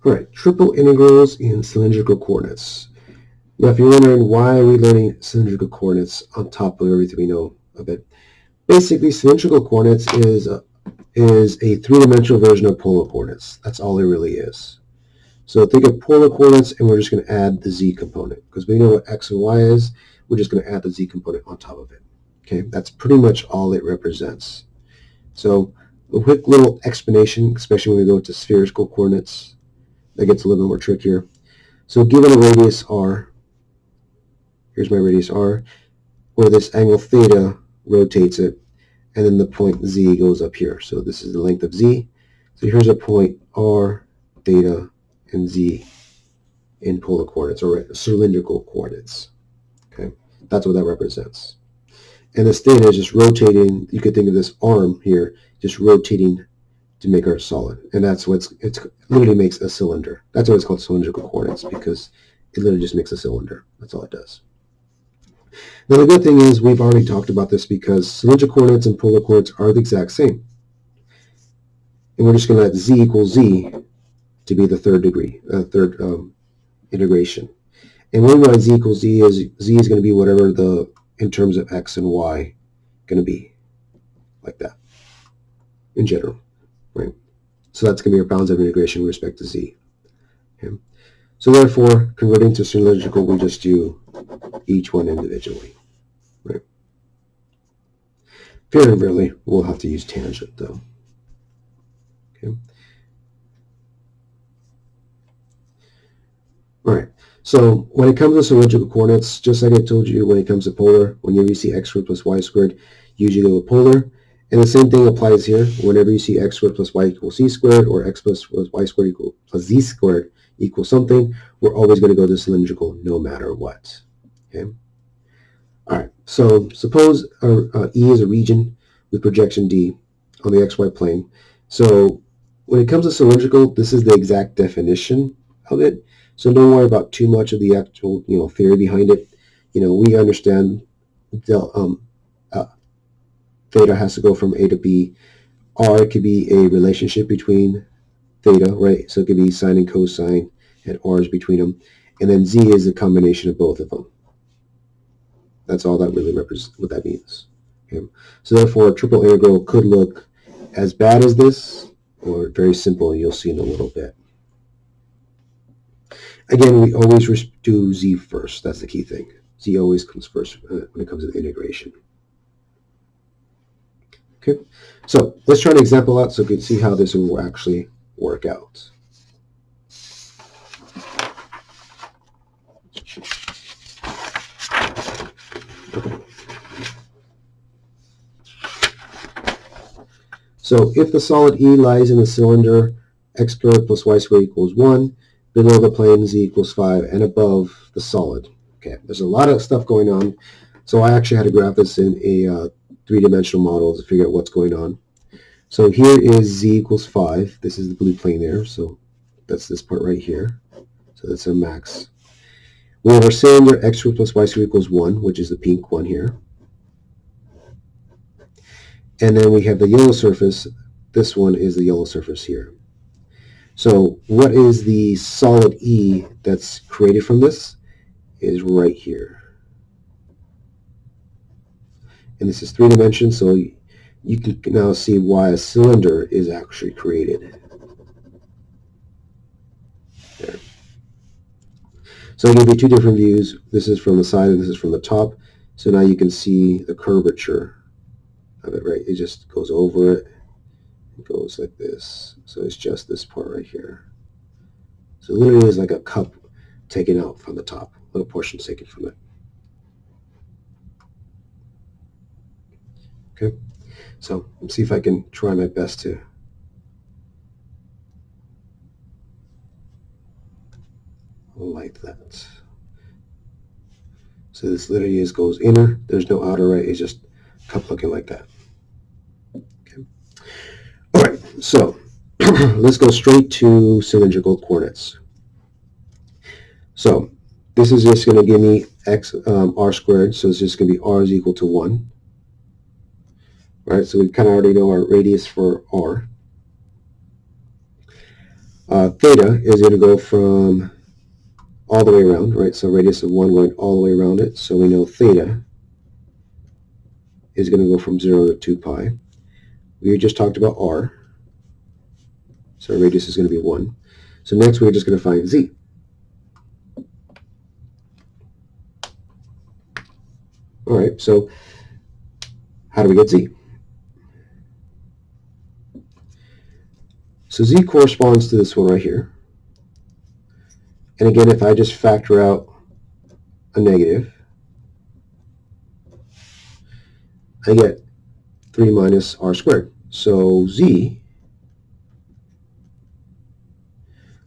All right, triple integrals in cylindrical coordinates. Now, if you're wondering why are we learning cylindrical coordinates on top of everything we know of it, basically cylindrical coordinates is a three-dimensional version of polar coordinates. That's all it really is. So think of polar coordinates, and we're just going to add the z component. Because we know what x and y is, we're just going to add the z component on top of it. Okay, that's pretty much all it represents. So a quick little explanation, especially when we go to spherical coordinates, that gets a little bit more trickier. So given a radius r, here's my radius r, where this angle theta rotates it, and then the point z goes up here. So this is the length of z. So here's a point r, theta, and z in polar coordinates, or cylindrical coordinates. Okay, that's what that represents. And this theta is just rotating. You could think of this arm here, just rotating to make our solid. And that's what it literally makes a cylinder. That's why it's called cylindrical coordinates, because it literally just makes a cylinder. That's all it does. Now the good thing is we've already talked about this, because cylindrical coordinates and polar coordinates are the exact same. And we're just going to let z equals z to be the third integration. And when we write z equals z is going to be whatever in terms of x and y, going to be like that in general, right? So that's going to be our bounds of integration with respect to z. Okay? So therefore, converting to cylindrical, we just do each one individually, right? Very rarely we'll have to use tangent, though. Okay. All right. So when it comes to cylindrical coordinates, just like I told you when it comes to polar, whenever you see x squared plus y squared, usually go with polar. And the same thing applies here. Whenever you see x squared plus y equals c squared, or x plus y squared plus z squared equals something, we're always going to go to cylindrical no matter what. Okay. All right. So suppose E is a region with projection D on the xy plane. So when it comes to cylindrical, this is the exact definition of it. So don't worry about too much of the actual, theory behind it. We understand theta has to go from A to B. R could be a relationship between theta, right? So it could be sine and cosine, and R is between them. And then Z is a combination of both of them. That's all that really represents what that means. Okay? So therefore, a triple integral could look as bad as this, or very simple, and you'll see in a little bit. Again, we always do z first. That's the key thing. Z always comes first when it comes to the integration. Okay, so let's try an example out so we can see how this will actually work out. Okay. So if the solid E lies in the cylinder, x squared plus y squared equals 1, below the plane z equals 5, and above the solid. Okay, there's a lot of stuff going on. So I actually had to graph this in a three-dimensional model to figure out what's going on. So here is z equals 5. This is the blue plane there. So that's this part right here. So that's a max. We have our cylinder x squared plus y squared equals 1, which is the pink one here. And then we have the yellow surface. This one is the yellow surface here. So what is the solid E that's created from this is right here. And this is 3 dimensions, so you can now see why a cylinder is actually created. There. So I give you 2 different views. This is from the side and this is from the top. So now you can see the curvature of it, right? It just goes over it. It goes like this. So it's just this part right here. So it literally is like a cup taken out from the top. Little portions taken from it. Okay, so let's see if I can try my best to like that. So this literally is goes inner. There's no outer, right? It's just a cup looking like that. Okay. All right, so let's go straight to cylindrical coordinates. So this is just going to give me r squared. So it's just going to be r is equal to 1. All right, so we kind of already know our radius for r. Theta is going to go from all the way around, right? So radius of 1 going all the way around it. So we know theta is going to go from 0 to 2 pi. We just talked about r. So radius is going to be 1. So next we're just going to find z. All right, so how do we get z? So z corresponds to this one right here. And again, if I just factor out a negative, I get 3 minus r squared. So z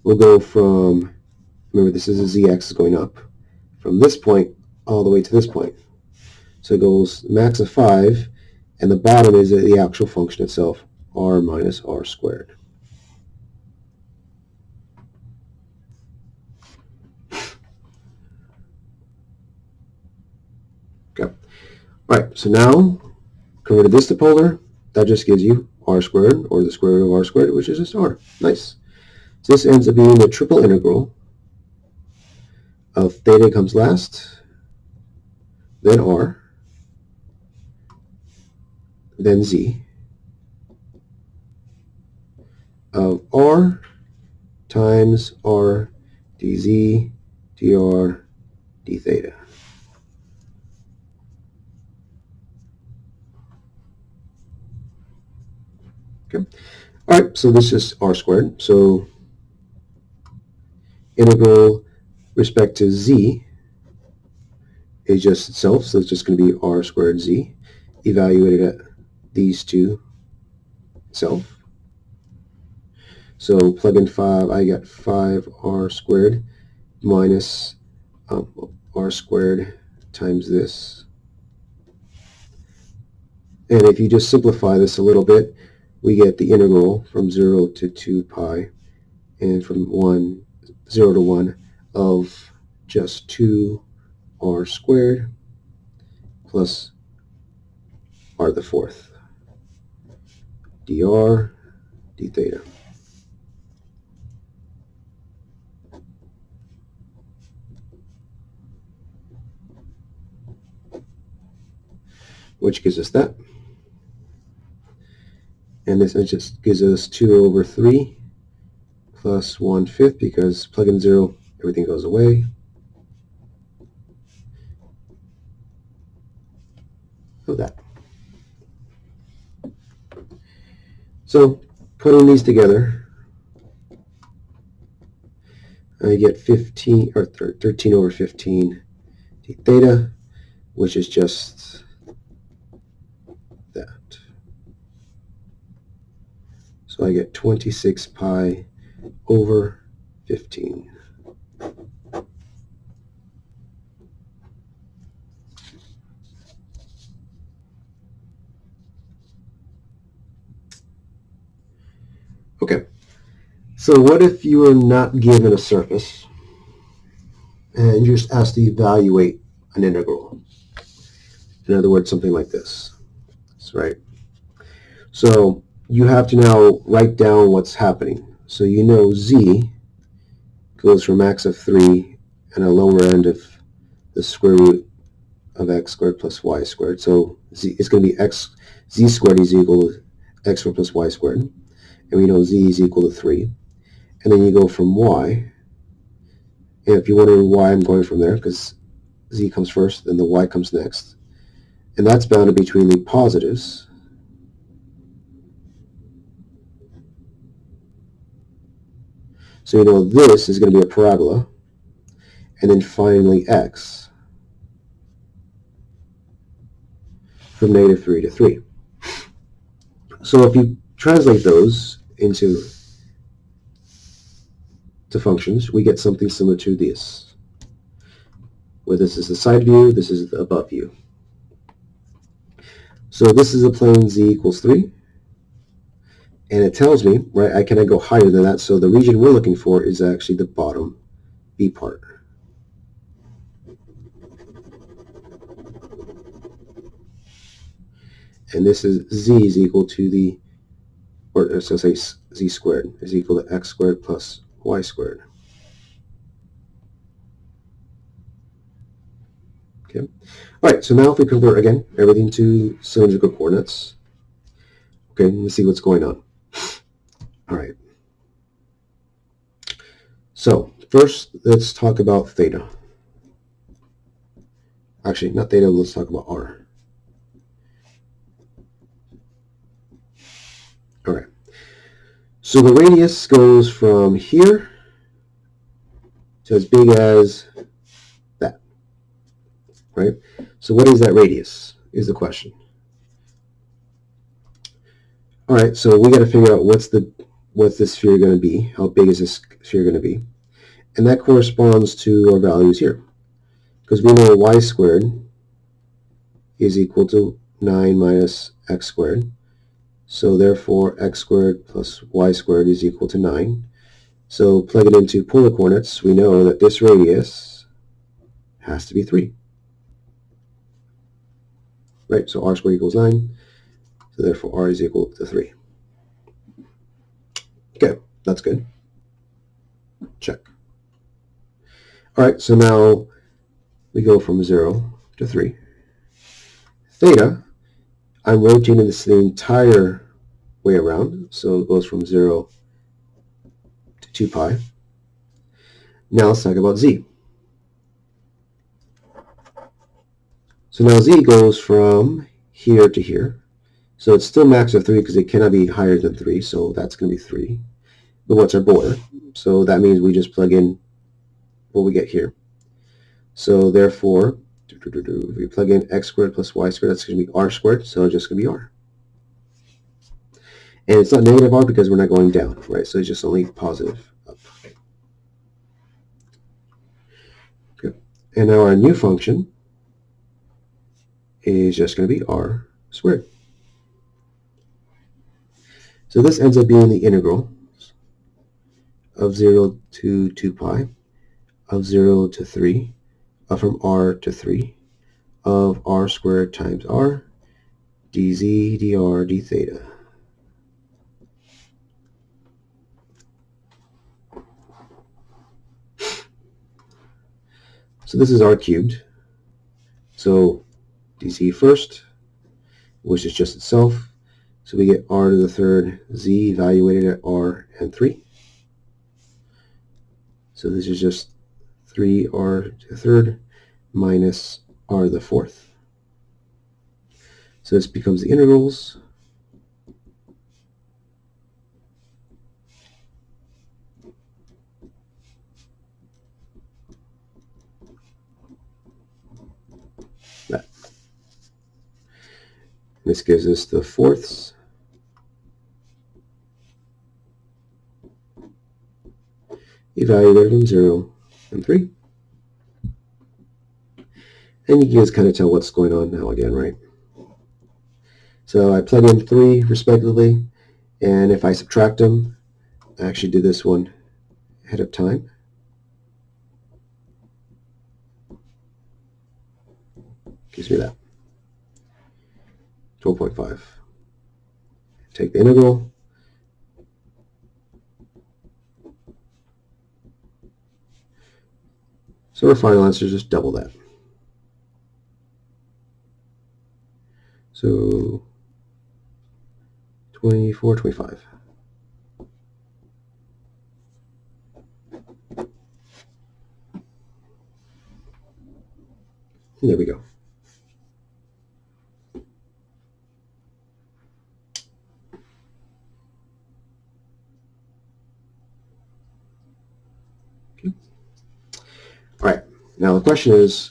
will go from, remember this is a zx going up, from this point all the way to this point. So it goes max of 5, and the bottom is the actual function itself, r minus r squared. Okay. All right, so now converted this to polar, that just gives you r squared, or the square root of r squared, which is just r. Nice. So this ends up being the triple integral of theta comes last, then r, then z, of r times r dz dr d theta. Okay. All right, so this is r squared. So integral respect to z is just itself, so it's just going to be r squared z, evaluated at these two itself. So plug in 5, I got 5r squared minus r squared times this. And if you just simplify this a little bit, we get the integral from 0 to 2 pi, and from 0 to 1 of just 2r squared plus r to the fourth, dr d theta. Which gives us that. And this just gives us 2 over 3 plus 1/5, because plug in 0, everything goes away. Of that. So putting these together, I get 15 or 13 over 15 d theta, which is just that. So I get 26 pi over 15. Okay, so what if you are not given a surface and you're just asked to evaluate an integral? In other words, something like this. That's right. So you have to now write down what's happening. So you know z goes from max of 3 and a lower end of the square root of x squared plus y squared. So z is going to be z squared is equal to x squared plus y squared. And we know z is equal to 3. And then you go from y. And if you're wondering why I'm going from there, because z comes first, then the y comes next. And that's bounded between the positives. So you know this is going to be a parabola. And then finally x from -3 to 3. So if you translate those into functions, we get something similar to this, where this is the side view, this is the above view. So this is a plane z equals 3, and it tells me, right, I cannot go higher than that, so the region we're looking for is actually the bottom B part. And this is z is equal to the, or so say z squared is equal to x squared plus y squared. Okay. All right, so now if we convert, again, everything to cylindrical coordinates, okay, let's see what's going on. All right. So first, let's talk about theta. Actually, not theta, let's talk about r. All right. So the radius goes from here to as big as that, right? So what is that radius is the question. All right, so we got to figure out what's this sphere going to be, how big is this sphere going to be, and that corresponds to our values here, because we know y squared is equal to 9 minus x squared, so therefore x squared plus y squared is equal to 9. So plug it into polar coordinates, we know that this radius has to be 3. Right, so r squared equals 9, so therefore r is equal to 3. Okay, that's good. Check. All right, so now we go from 0 to 3. Theta, I'm rotating this the entire way around, so it goes from 0 to 2 pi. Now let's talk about z. So now z goes from here to here. So it's still max of 3 because it cannot be higher than 3, so that's going to be 3. But what's our border? So that means we just plug in what we get here. So therefore, if we plug in x squared plus y squared, that's going to be r squared, so it's just going to be r. And it's not negative r because we're not going down, right? So it's just only positive up. Okay. And now our new function is just going to be r squared. So this ends up being the integral of 0 to 2 pi, of 0 to 3, from r to 3, of r squared times r, dz, dr, d theta. So this is r cubed. So dz first, which is just itself. So we get r to the third z evaluated at r and 3. So this is just 3r to the third minus r to the fourth. So this becomes the integrals. That. This gives us the fourths. Evaluated from 0 and 3. And you can just kind of tell what's going on now again, right? So I plug in 3 respectively, and if I subtract them, I actually do this one ahead of time. Gives me that. 12.5. Take the integral. So our final answer is just double that. So 24, 25. And there we go. Okay. All right. Now the question is,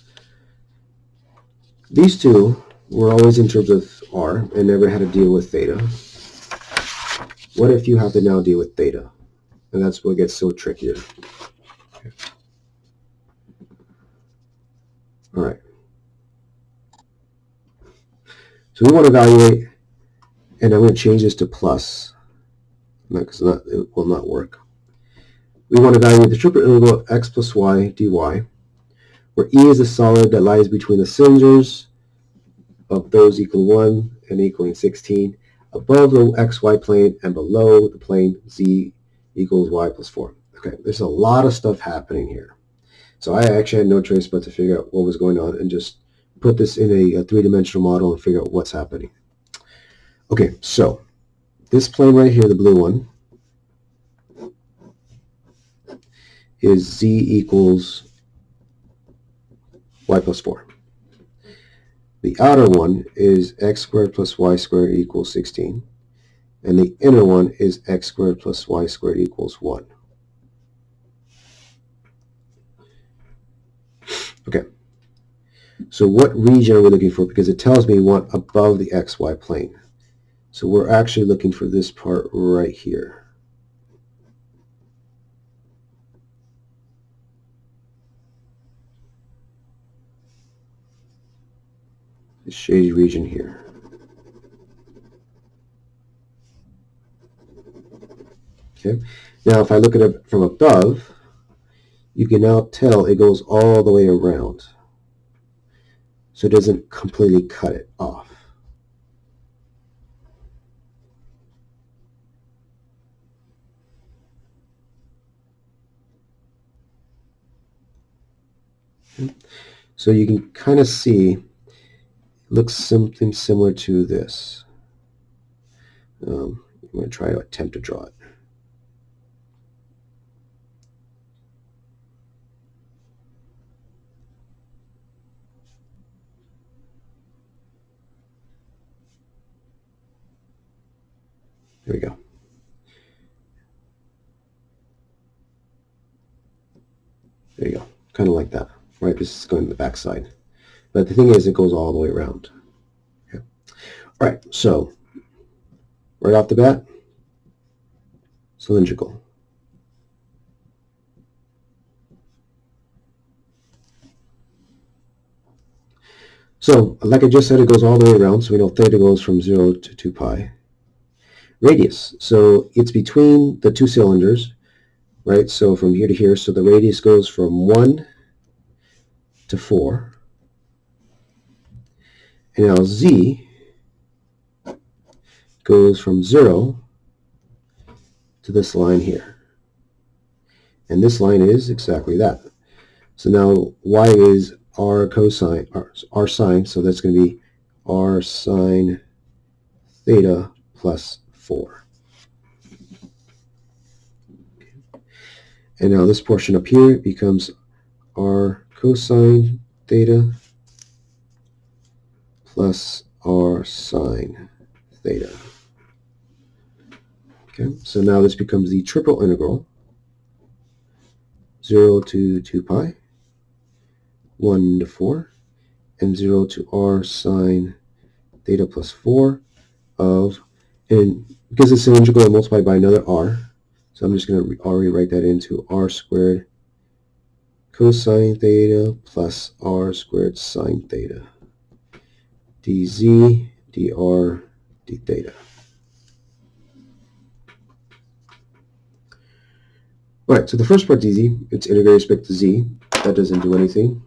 these two were always in terms of r and never had to deal with theta. What if you have to now deal with theta? And that's what gets so trickier. Okay. All right. So we want to evaluate, and I'm going to change this to plus, because it will not work. We want to evaluate the triple integral of x plus y dy, where E is the solid that lies between the cylinders of those equaling 1 and equaling 16 above the xy plane and below the plane z equals y plus 4. Okay, there's a lot of stuff happening here. So I actually had no choice but to figure out what was going on and just put this in a three-dimensional model and figure out what's happening. Okay, so this plane right here, the blue one, is z equals y plus 4. The outer one is x squared plus y squared equals 16. And the inner one is x squared plus y squared equals 1. Okay, so what region are we looking for? Because it tells me we want above the xy plane. So we're actually looking for this part right here. This shaded region here. Okay, now if I look at it from above, you can now tell it goes all the way around. So it doesn't completely cut it off. Okay. So you can kind of see, it looks something similar to this. I'm going to try to attempt to draw it. There we go. There you go. Kind of like that, right? This is going to the back side. But the thing is, it goes all the way around. Okay. All right, so right off the bat, cylindrical. So, like I just said, it goes all the way around. So we know theta goes from 0 to 2 pi. Radius. So it's between the two cylinders, right? So from here to here. So the radius goes from 1 to 4. And now z goes from 0 to this line here. And this line is exactly that. So now y is r cosine, r sine, so that's going to be r sine theta plus 4. And now this portion up here becomes r cosine theta plus r sine theta. Okay, so now this becomes the triple integral, 0 to 2 pi, 1 to 4, and 0 to r sine theta plus 4 of, and because it's cylindrical, I multiply by another r, so I'm just going to already write that into r squared cosine theta plus r squared sine theta dz dr d theta. All right, so the first part's easy. It's integrated with respect to z. That doesn't do anything.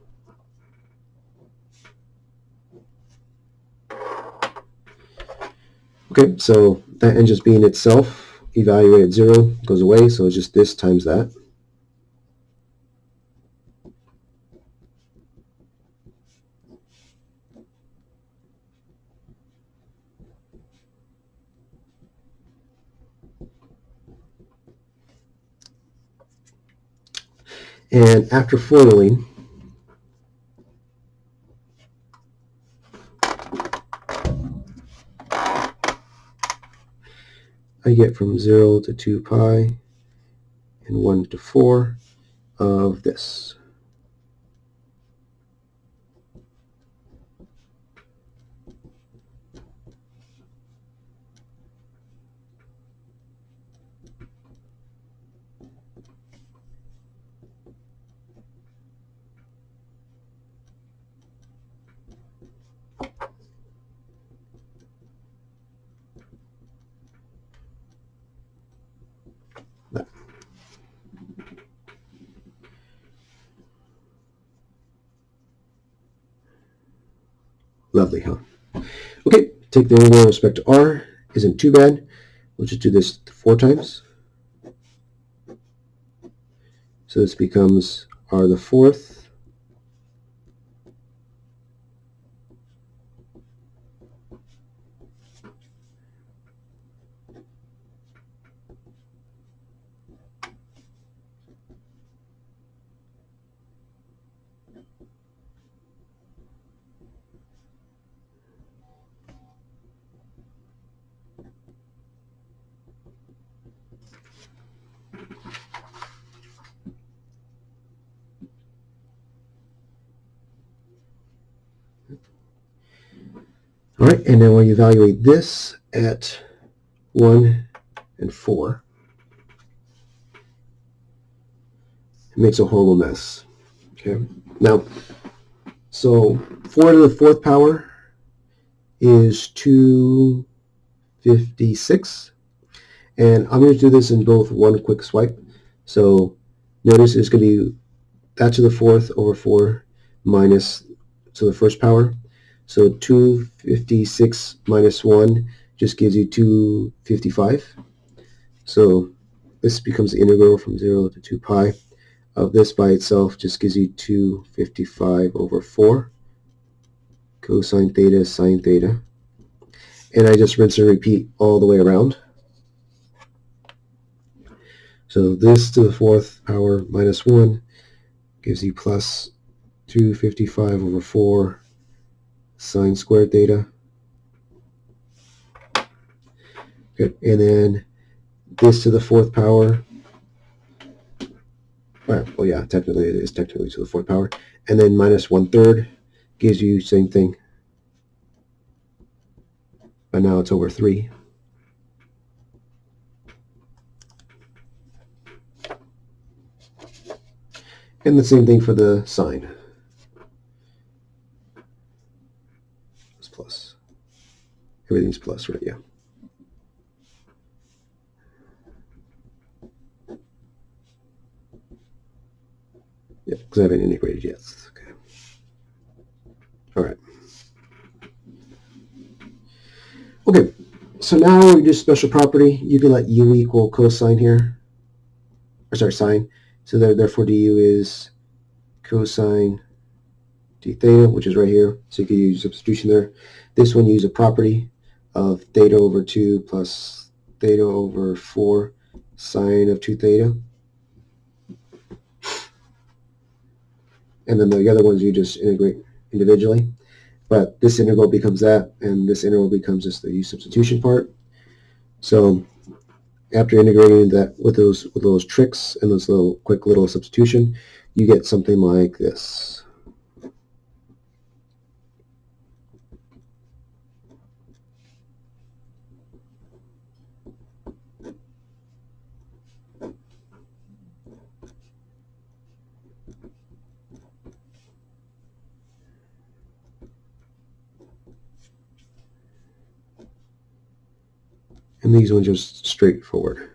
Okay, so that ends just being itself. Evaluate at 0 goes away, so it's just this times that. And after foiling, I get from 0 to 2 pi and 1 to 4 of this. That. Lovely, huh? Okay, take the integral with respect to r, isn't too bad. We'll just do this 4 times. So this becomes r to the 4th. All right, and then when you evaluate this at 1 and 4, it makes a horrible mess. Okay, now, so 4 to the 4th power is 256, and I'm going to do this in both one quick swipe. So notice it's going to be that to the 4th over 4 minus to the 1st power. So 256 minus 1 just gives you 255. So this becomes the integral from 0 to 2 pi of this by itself just gives you 255 over 4 cosine theta sine theta. And I just rinse and repeat all the way around. So this to the 4th power minus 1 gives you plus 255 over 4 sine squared theta. Good. And then this to the 4th power, well, yeah, technically it is technically to the 4th power. And then minus 1/3 gives you same thing. But now it's over 3. And the same thing for the sine. It's plus. Everything's plus, right? Yeah. Yeah, because I haven't integrated yet. Okay. All right. Okay, so now we do special property. You can let u equal cosine here. Or sorry, sine. So therefore du is cosine d theta, which is right here. So you can use substitution there. This one, use a property of theta over 2 plus theta over 4 sine of 2 theta. And then the other ones you just integrate individually. But this integral becomes that, and this integral becomes just the u substitution part. So after integrating that with those tricks and those little quick little substitution, you get something like this. And these ones just straightforward.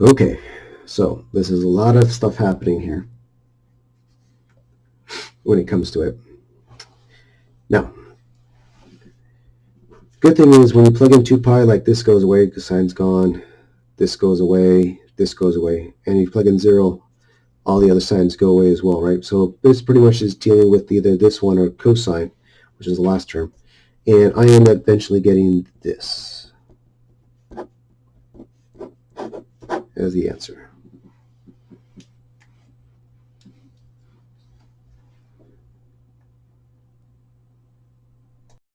Okay, so this is a lot of stuff happening here when it comes to it. Now, good thing is when you plug in 2 pi, like this goes away because sine's gone, this goes away, and you plug in 0, all the other signs go away as well, right? So this pretty much is dealing with either this one or cosine, which is the last term. And I end up eventually getting this as the answer.